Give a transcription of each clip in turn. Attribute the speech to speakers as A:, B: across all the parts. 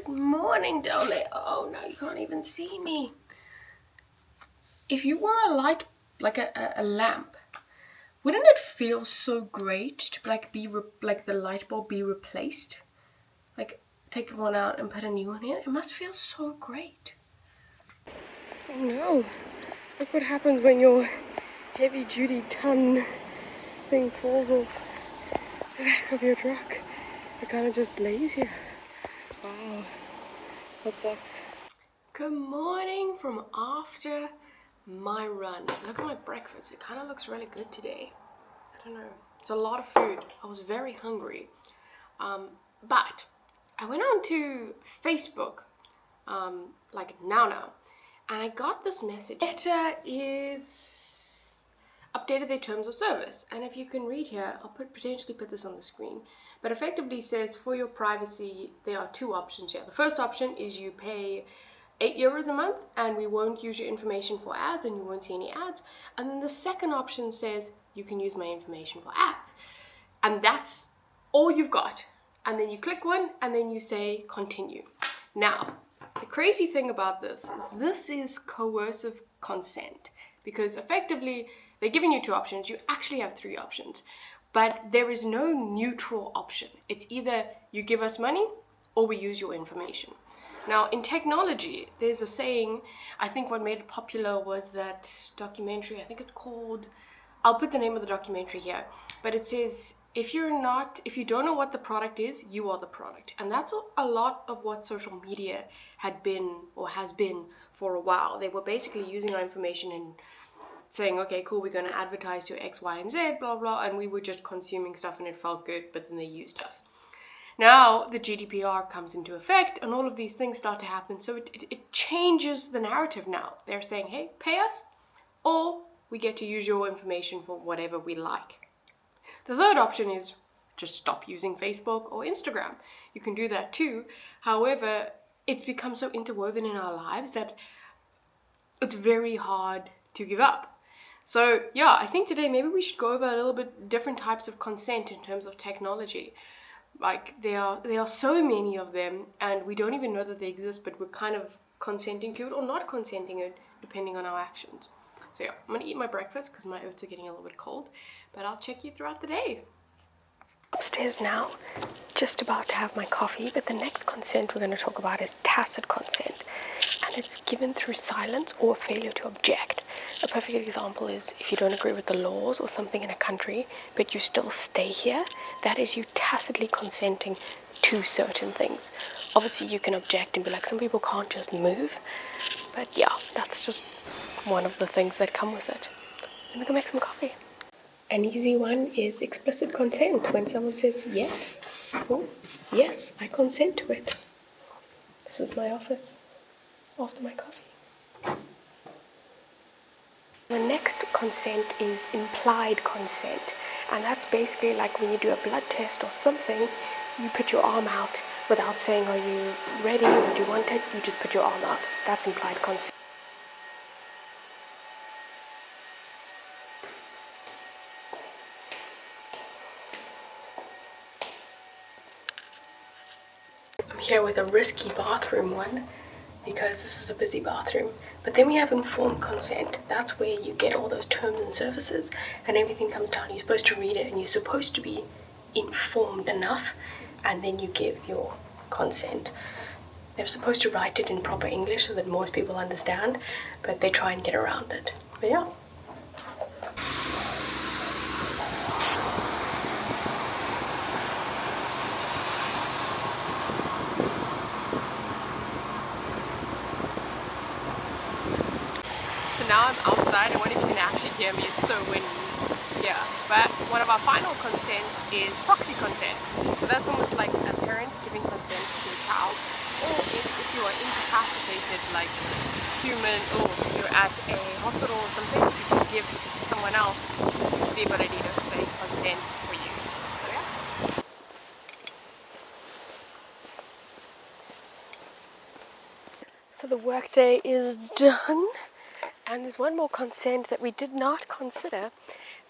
A: Good morning down there. Oh no, you can't even see me. If you were a light, like a lamp, wouldn't it feel so great to like the light bulb be replaced? Like take one out and put a new one in? It must feel so great. Oh no, look what happens when your heavy duty ton thing falls off the back of your truck. It kind of just lays here. Wow, that sucks. Good morning from after my run. Look at my breakfast. It kind of looks really good today. I don't know. It's a lot of food. I was very hungry. But I went on to Facebook, like now, and I got this message. Meta is updated their terms of service. And if you can read here, I'll potentially put this on the screen. But effectively says for your privacy, there are two options here. The first option is you pay €8 a month and we won't use your information for ads and you won't see any ads. And then the second option says you can use my information for ads. And that's all you've got. And then you click one and then you say continue. Now, the crazy thing about this is coercive consent, because effectively they're giving you two options. You actually have three options, but there is no neutral option. It's either you give us money or we use your information. Now, in technology, there's a saying, I think what made it popular was that documentary, I think it's called, I'll put the name of the documentary here, but it says, if you don't know what the product is, you are the product. And that's a lot of what social media had been or has been for a while. They were basically using our information and saying, okay, cool, we're going to advertise to X, Y, and Z, blah, blah, and we were just consuming stuff and it felt good, but then they used us. Now the GDPR comes into effect and all of these things start to happen. So it changes the narrative now. They're saying, hey, pay us or we get to use your information for whatever we like. The third option is just stop using Facebook or Instagram. You can do that too. However, it's become so interwoven in our lives that it's very hard to give up. So yeah, I think today maybe we should go over a little bit different types of consent in terms of technology. Like there are so many of them and we don't even know that they exist, but we're kind of consenting to it or not consenting it depending on our actions. So yeah, I'm gonna eat my breakfast because my oats are getting a little bit cold, but I'll check you throughout the day. Upstairs now, just about to have my coffee, but the next consent we're going to talk about is tacit consent, and it's given through silence or failure to object. A perfect example is if you don't agree with the laws or something in a country, but you still stay here, that is you tacitly consenting to certain things. Obviously you can object and be like, some people can't just move, but yeah, that's just one of the things that come with it. Let me go make some coffee. An easy one is explicit consent. When someone says yes, oh, yes, I consent to it. This is my office after my coffee. The next consent is implied consent, and that's basically like when you do a blood test or something, you put your arm out without saying, are you ready or do you want it? You just put your arm out. That's implied consent. I'm here with a risky bathroom one because this is a busy bathroom. But then we have informed consent. That's where you get all those terms and services and everything comes down. You're supposed to read it and you're supposed to be informed enough, and then you give your consent. They're supposed to write it in proper English so that most people understand, but they try and get around it. But yeah. So now I'm outside. I wonder if you can actually hear me. It's so windy. Yeah. But one of our final consents is proxy consent. So that's almost like a parent giving consent to a child. Or if you are incapacitated, like human, or you're at a hospital or something, you can give someone else the ability to say consent for you. So yeah. So the workday is done. And there's one more consent that we did not consider,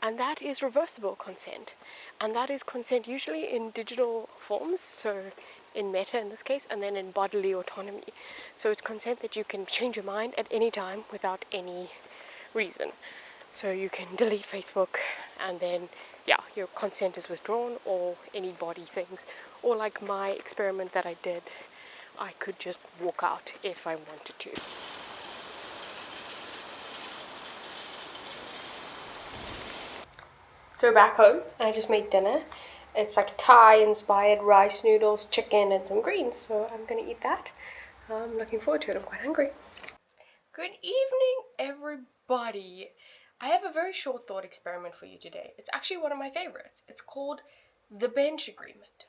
A: and that is reversible consent. And that is consent usually in digital forms, so in Meta in this case, and then in bodily autonomy. So it's consent that you can change your mind at any time without any reason. So you can delete Facebook and then, yeah, your consent is withdrawn, or any body things. Or like my experiment that I did, I could just walk out if I wanted to. So we're back home, and I just made dinner. It's like Thai-inspired rice noodles, chicken, and some greens. So I'm gonna eat that. I'm looking forward to it. I'm quite hungry. Good evening, everybody. I have a very short thought experiment for you today. It's actually one of my favorites. It's called the bench agreement.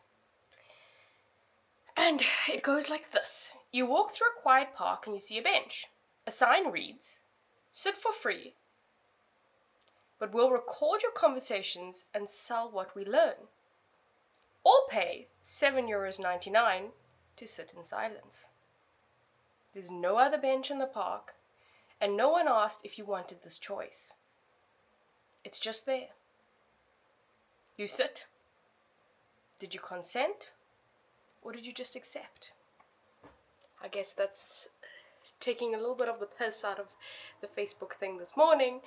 A: And it goes like this. You walk through a quiet park and you see a bench. A sign reads, "Sit for free, but we'll record your conversations and sell what we learn. Or pay €7.99 to sit in silence." There's no other bench in the park, and no one asked if you wanted this choice. It's just there. You sit. Did you consent? Or did you just accept? I guess that's taking a little bit of the piss out of the Facebook thing this morning,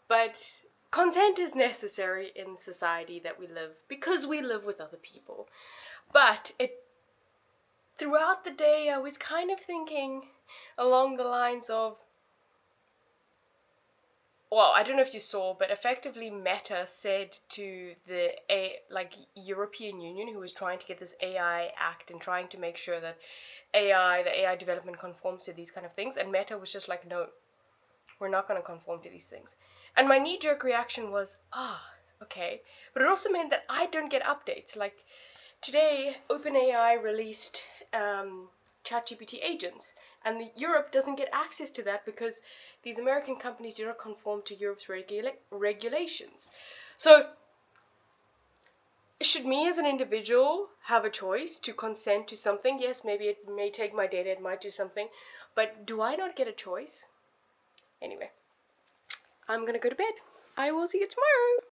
A: but consent is necessary in society that we live because we live with other people. But throughout the day, I was kind of thinking along the lines of, well, I don't know if you saw, but effectively Meta said to the European Union, who was trying to get this AI Act and trying to make sure that the AI development conforms to these kind of things, and Meta was just like, no, we're not going to conform to these things. And my knee-jerk reaction was, okay. But it also meant that I don't get updates. Like today, OpenAI released ChatGPT agents, and Europe doesn't get access to that because these American companies do not conform to Europe's regulations. So should me as an individual have a choice to consent to something? Yes, maybe it may take my data, it might do something, but do I not get a choice? Anyway, I'm gonna go to bed. I will see you tomorrow.